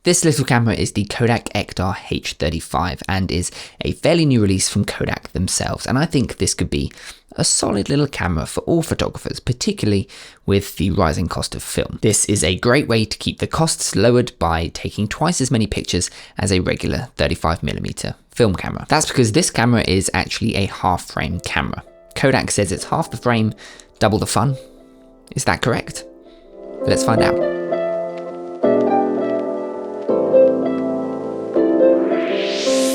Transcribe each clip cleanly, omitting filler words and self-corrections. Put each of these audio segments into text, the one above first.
This little camera is the Kodak Ektar H35 and is a fairly new release from Kodak themselves, and I think this could be a solid little camera for all photographers, particularly with the rising cost of film. This is a great way to keep the costs lowered by taking twice as many pictures as a regular 35mm film camera. That's because this camera is actually a half frame camera. Kodak says it's half the frame, double the fun. Is that correct? Let's find out.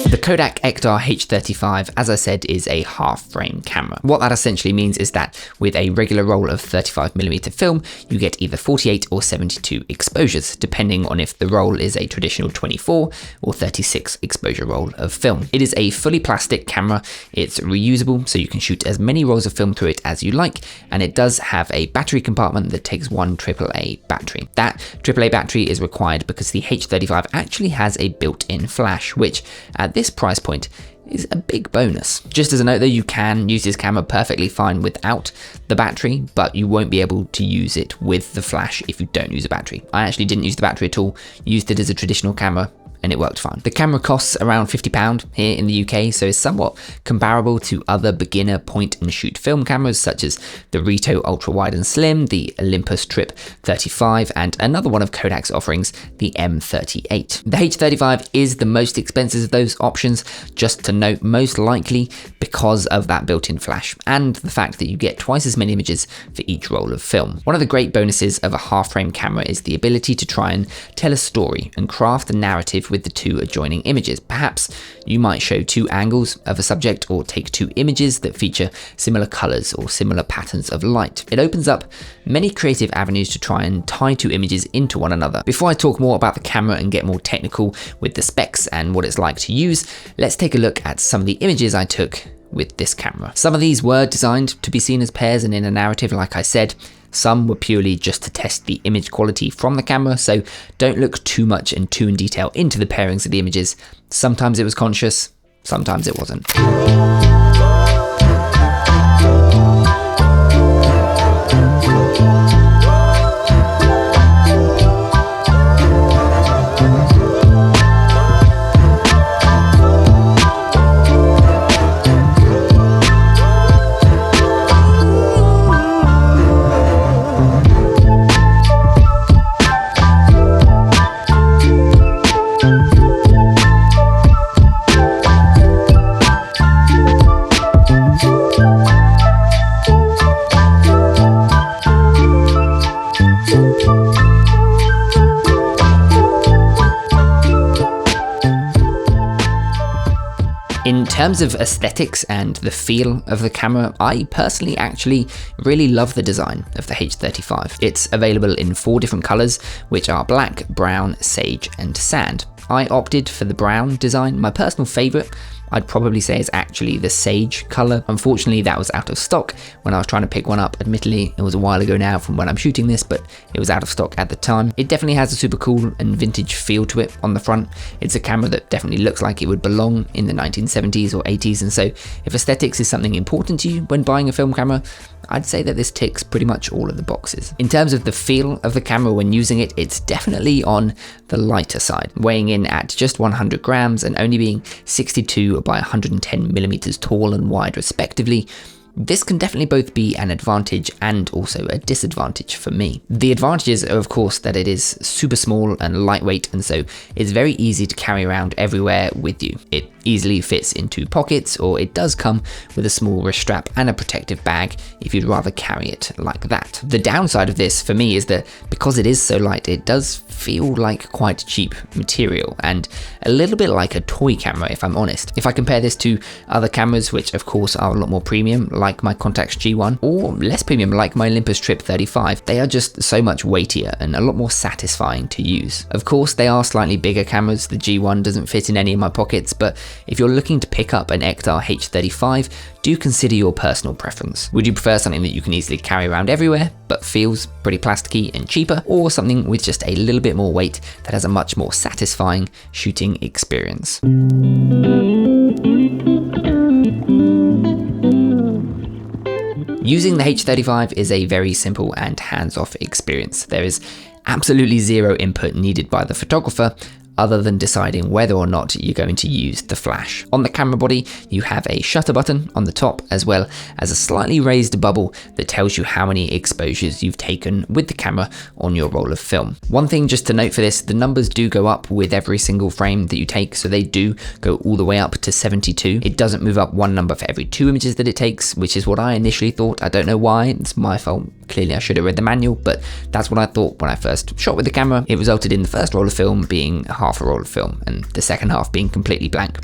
The Kodak Ektar H35, as I said, is a half-frame camera. What that essentially means is that with a regular roll of 35mm film, you get either 48 or 72 exposures, depending on if the roll is a traditional 24 or 36 exposure roll of film. It is a fully plastic camera, it's reusable, so you can shoot as many rolls of film through it as you like, and it does have a battery compartment that takes one AAA battery. That AAA battery is required because the H35 actually has a built-in flash, which at this price point is a big bonus. Just as a note though, you can use this camera perfectly fine without the battery, but you won't be able to use it with the flash if you don't use a battery. I actually didn't use the battery at all, used it as a traditional camera, and it worked fine. The camera costs around £50 here in the UK, so it's somewhat comparable to other beginner point and shoot film cameras such as the Rito Ultra Wide and Slim, the Olympus Trip 35, and another one of Kodak's offerings, the M38. The H35 is the most expensive of those options, just to note, most likely because of that built-in flash and the fact that you get twice as many images for each roll of film. One of the great bonuses of a half-frame camera is the ability to try and tell a story and craft a narrative with the two adjoining images. Perhaps you might show two angles of a subject or take two images that feature similar colors or similar patterns of light. It opens up many creative avenues to try and tie two images into one another. Before I talk more about the camera and get more technical with the specs and what it's like to use, let's take a look at some of the images I took with this camera. Some of these were designed to be seen as pairs and in a narrative, like I said. Some were purely just to test the image quality from the camera, so don't look too much and too in detail into the pairings of the images. Sometimes it was conscious, sometimes it wasn't. In terms of aesthetics and the feel of the camera, I personally actually really love the design of the H35. It's available in 4 different colors, which are black, brown, sage, and sand. I opted for the brown design. My personal favorite, I'd probably say, is actually the sage color. Unfortunately, that was out of stock when I was trying to pick one up. Admittedly, it was a while ago now from when I'm shooting this, but it was out of stock at the time. It definitely has a super cool and vintage feel to it on the front. It's a camera that definitely looks like it would belong in the 1970s or 80s, and so if aesthetics is something important to you when buying a film camera, I'd say that this ticks pretty much all of the boxes. In terms of the feel of the camera when using it, it's definitely on the lighter side, weighing in at just 100 grams and only being 62 by 110 millimeters tall and wide respectively. This can definitely both be an advantage and also a disadvantage for me. The advantages are of course that it is super small and lightweight, and so it's very easy to carry around everywhere with you. It easily fits into pockets, or it does come with a small wrist strap and a protective bag if you'd rather carry it like that. The downside of this for me is that because it is so light, it does feel like quite cheap material and a little bit like a toy camera, if I'm honest. If I compare this to other cameras, which of course are a lot more premium, like my Contax G1, or less premium like my Olympus Trip 35, they are just so much weightier and a lot more satisfying to use. Of course, they are slightly bigger cameras. The G1 doesn't fit in any of my pockets, but if you're looking to pick up an Ektar H35, do consider your personal preference. Would you prefer something that you can easily carry around everywhere, but feels pretty plasticky and cheaper, or something with just a little bit more weight that has a much more satisfying shooting experience? Using the H35 is a very simple and hands-off experience. There is Absolutely zero input needed by the photographer, other than deciding whether or not you're going to use the flash. On the camera body, you have a shutter button on the top, as well as a slightly raised bubble that tells you how many exposures you've taken with the camera on your roll of film. One thing just to note for this, the numbers do go up with every single frame that you take, so they do go all the way up to 72. It doesn't move up one number for every 2 images that it takes, which is what I initially thought. I don't know why, it's my fault. Clearly I should have read the manual, but that's what I thought when I first shot with the camera. It resulted in the first roll of film being half a roll of film and the second half being completely blank.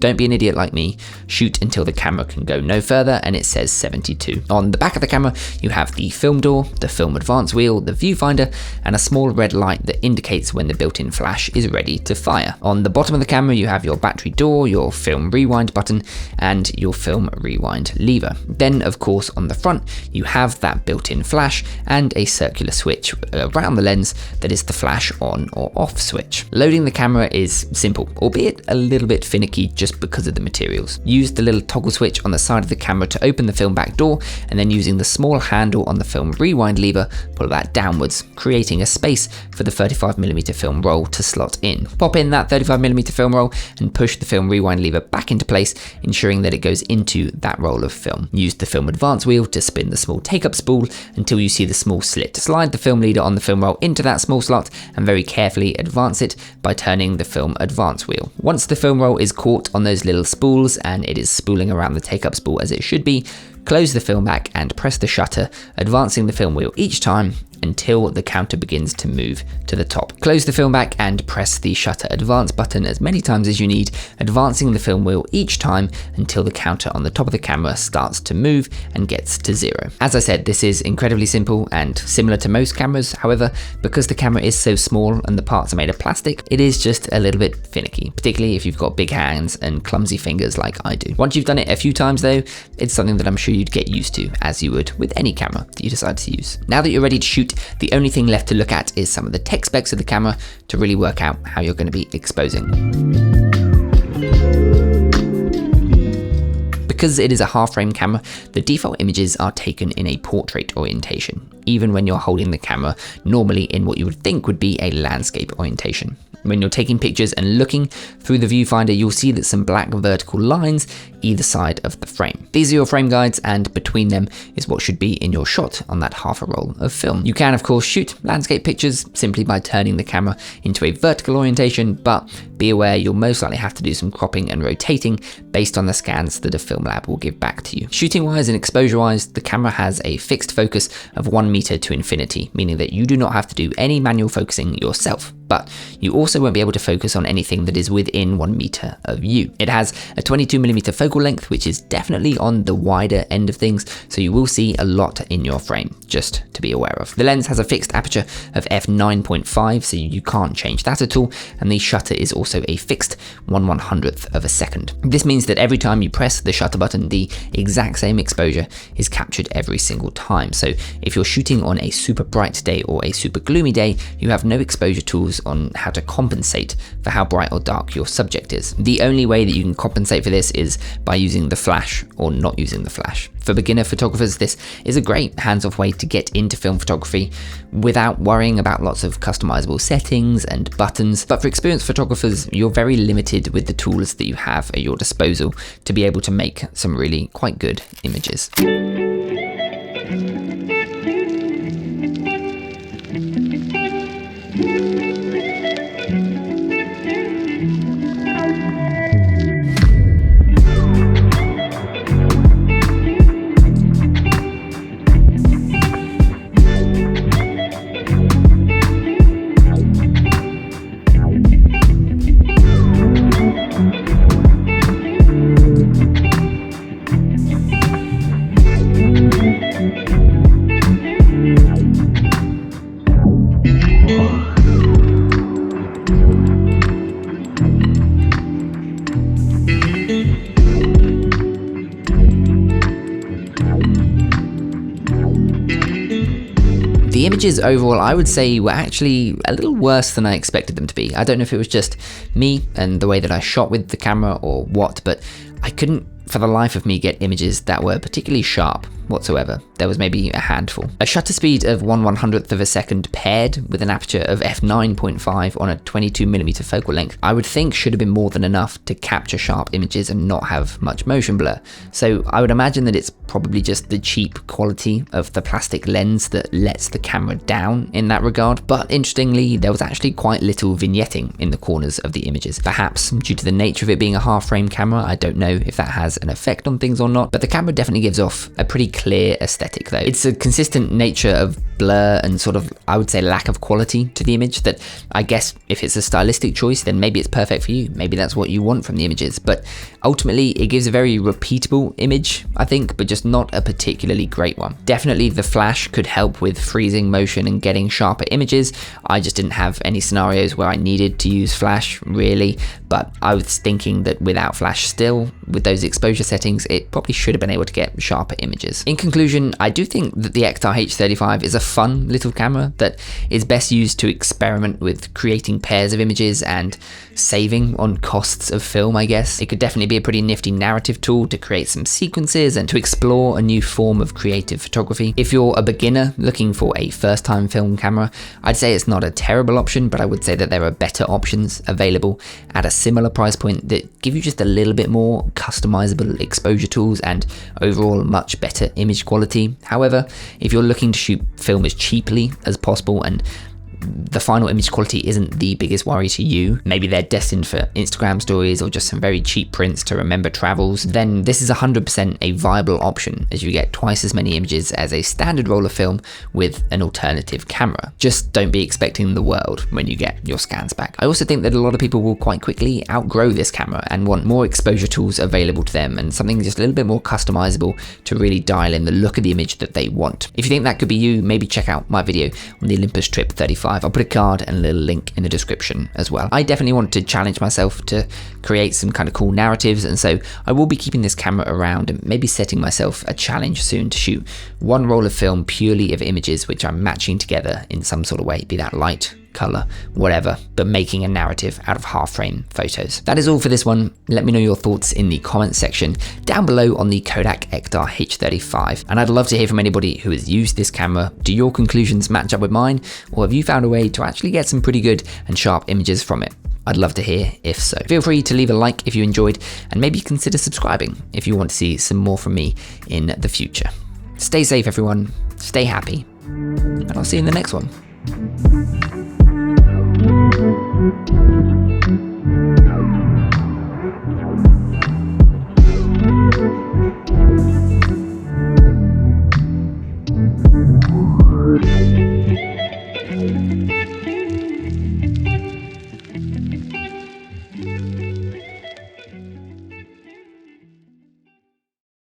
Don't be an idiot like me, shoot until the camera can go no further and it says 72. On the back of the camera, you have the film door, the film advance wheel, the viewfinder, and a small red light that indicates when the built-in flash is ready to fire. On the bottom of the camera, you have your battery door, your film rewind button, and your film rewind lever. Then, of course, on the front, you have that built-in flash and a circular switch around the lens that is the flash on or off switch. Loading the camera is simple, albeit a little bit finicky just because of the materials. Use the little toggle switch on the side of the camera to open the film back door, and then using the small handle on the film rewind lever, pull that downwards, creating a space for the 35mm film roll to slot in. Pop in that 35mm film roll and push the film rewind lever back into place, ensuring that it goes into that roll of film. Use the film advance wheel to spin the small take-up spool until you see the small slit. Slide the film leader on the film roll into that small slot and very carefully advance it by turning the film advance wheel. Once the film roll is caught on those little spools and it is spooling around the take-up spool as it should be, close the film back and press the shutter, advancing the film wheel each time until the counter begins to move to the top. Close the film back and press the shutter advance button as many times as you need, advancing the film wheel each time until the counter on the top of the camera starts to move and gets to 0. As I said, this is incredibly simple and similar to most cameras. However, because the camera is so small and the parts are made of plastic, it is just a little bit finicky, particularly if you've got big hands and clumsy fingers like I do. Once you've done it a few times though, it's something that I'm sure you'd get used to, as you would with any camera that you decide to use. Now that you're ready to shoot, the only thing left to look at is some of the tech specs of the camera to really work out how you're going to be exposing. Because it is a half-frame camera, the default images are taken in a portrait orientation, even when you're holding the camera normally in what you would think would be a landscape orientation. When you're taking pictures and looking through the viewfinder, you'll see that some black vertical lines either side of the frame. These are your frame guides, and between them is what should be in your shot on that half a roll of film. You can of course shoot landscape pictures simply by turning the camera into a vertical orientation, but be aware you'll most likely have to do some cropping and rotating based on the scans that a film lab will give back to you. Shooting wise and exposure wise, the camera has a fixed focus of 1 meter to infinity, meaning that you do not have to do any manual focusing yourself, but you also won't be able to focus on anything that is within 1 meter of you. It has a 22mm focal length, which is definitely on the wider end of things, so you will see a lot in your frame, just to be aware of. The lens has a fixed aperture of f9.5, so you can't change that at all, and the shutter is also a fixed 1/100th of a second. This means that every time you press the shutter button, the exact same exposure is captured every single time. So if you're shooting on a super bright day or a super gloomy day, you have no exposure tools on how to compensate for how bright or dark your subject is. The only way that you can compensate for this is by using the flash or not using the flash. For beginner photographers, this is a great hands-off way to get into film photography without worrying about lots of customizable settings and buttons. But for experienced photographers, you're very limited with the tools that you have at your disposal to be able to make some really quite good images. The images overall, I would say, were actually a little worse than I expected them to be. I don't know if it was just me and the way that I shot with the camera or what, but I couldn't for the life of me get images that were particularly sharp. whatsoever. There was maybe a handful. A shutter speed of 1/100th of a second paired with an aperture of f9.5 on a 22mm focal length, I would think should have been more than enough to capture sharp images and not have much motion blur. So I would imagine that it's probably just the cheap quality of the plastic lens that lets the camera down in that regard. But interestingly, there was actually quite little vignetting in the corners of the images. Perhaps due to the nature of it being a half-frame camera, I don't know if that has an effect on things or not, but the camera definitely gives off a pretty clear aesthetic though. It's a consistent nature of blur and sort of, I would say, lack of quality to the image that I guess if it's a stylistic choice, then maybe it's perfect for you. Maybe that's what you want from the images, but ultimately it gives a very repeatable image, I think, but just not a particularly great one. Definitely the flash could help with freezing motion and getting sharper images. I just didn't have any scenarios where I needed to use flash really, but I was thinking that without flash still, with those exposure settings, it probably should have been able to get sharper images. In conclusion, I do think that the Ektar H35 is a fun little camera that is best used to experiment with creating pairs of images and saving on costs of film, I guess. It could definitely be a pretty nifty narrative tool to create some sequences and to explore a new form of creative photography. If you're a beginner looking for a first-time film camera, I'd say it's not a terrible option, but I would say that there are better options available at a similar price point that give you just a little bit more customizable exposure tools and overall much better image quality. However, if you're looking to shoot film as cheaply as possible and the final image quality isn't the biggest worry to you, maybe they're destined for Instagram stories or just some very cheap prints to remember travels, then this is 100% a viable option as you get twice as many images as a standard roll of film with an alternative camera. Just don't be expecting the world when you get your scans back. I also think that a lot of people will quite quickly outgrow this camera and want more exposure tools available to them and something just a little bit more customizable to really dial in the look of the image that they want. If you think that could be you, maybe check out my video on the Olympus Trip 35. I'll put a card and a little link in the description as well. I definitely want to challenge myself to create some kind of cool narratives, and so I will be keeping this camera around and maybe setting myself a challenge soon to shoot one roll of film purely of images which I'm matching together in some sort of way, be that light, color, whatever, but making a narrative out of half-frame photos. That is all for this one. Let me know your thoughts in the comments section down below on the Kodak Ektar H35, and I'd love to hear from anybody who has used this camera. Do your conclusions match up with mine, or have you found a way to actually get some pretty good and sharp images from it? I'd love to hear if so. Feel free to leave a like if you enjoyed, and maybe consider subscribing if you want to see some more from me in the future. Stay safe everyone, stay happy, and I'll see you in the next one.